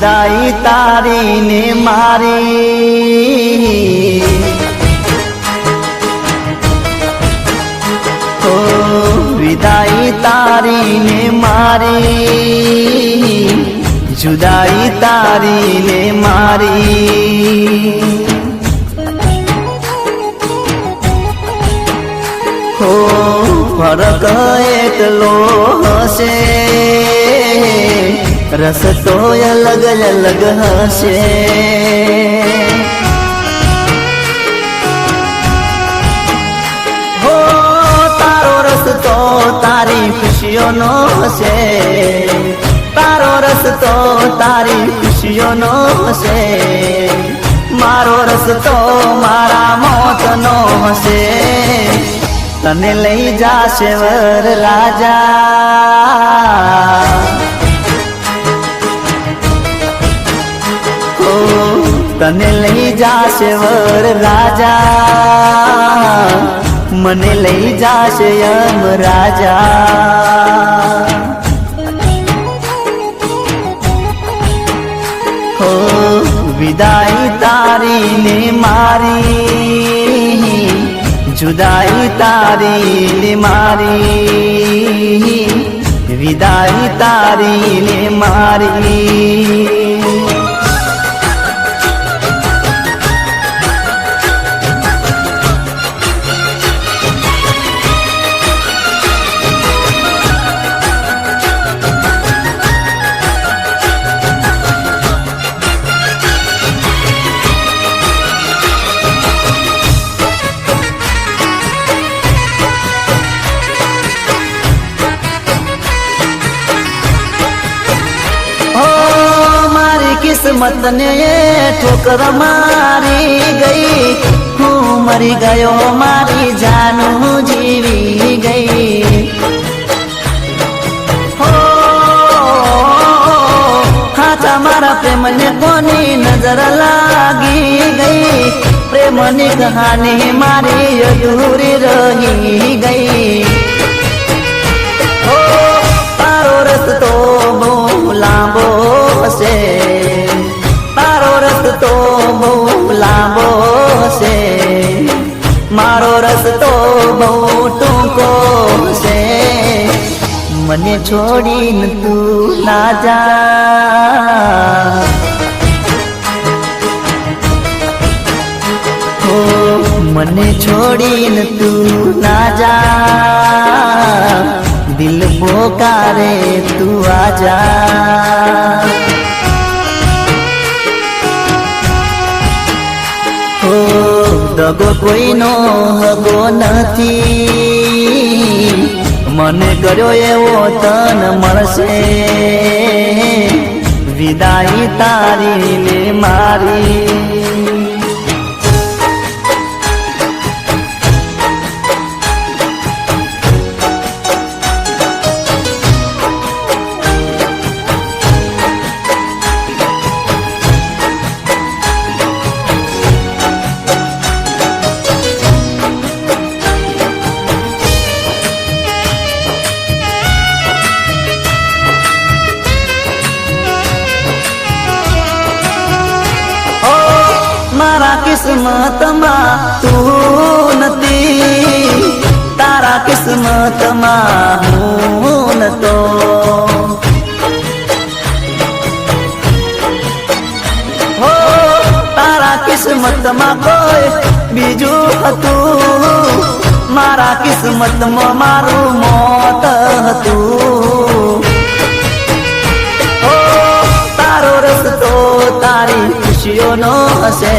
વિદાય તારી ને મારી, ઓ વિદાય તારી ને મારી, જુદાઈ તારી ને મારી, હો ફરક એટલો હશે, રસ્તો અલગ અલગ હશે, હો તારો રસ્તો તારી ખુશીઓનો હશે, તારો રસ્તો તારી ખુશીઓનો હશે, મારો રસ્તો મારા મોતનો હશે, તને લઈ જાશે વર રાજા, ઓ તને લઈ જાશે વર રાજા, મને લઈ જાશે યમ રાજા, ઓ વિદાય તારી ને મારી, જુદાઈ તારી ને મારી, વિદાય તારી ને મારી, કિસ્મત ને ઠોકર મારી ગઈ, હું મરી ગયો મારી જાનું જીવી ગઈ, હો હાચા મારા પ્રેમને કોની નજર લાગી ગઈ, પ્રેમની કહાની મારી અધૂરી રહી ગઈ, હો તારો રસ્તો બહુ લાંબો હશે, તારો રસ્તો બહુ લાંબો હશે, મારો રસ્તો બહુ ટૂંકો હશે, મને છોડીને તું ના જા, હો મને છોડીને તું ના જા, દિલ પોકારે તું આજા, દગો કોઈનો હગો નથી, મને કર્યો એવો તન મળશે, વિદાય તારી ને મારી, મારા કિસ્મતમાં તું નથી, તારા કિસ્મતમાં હું નતો, હો તારા કિસ્મતમાં કોઈ બીજું હતું, મારા કિસ્મતમાં મારું મોત હતું, હો તારો રસ્તો તારી ખુશીઓનો હશે,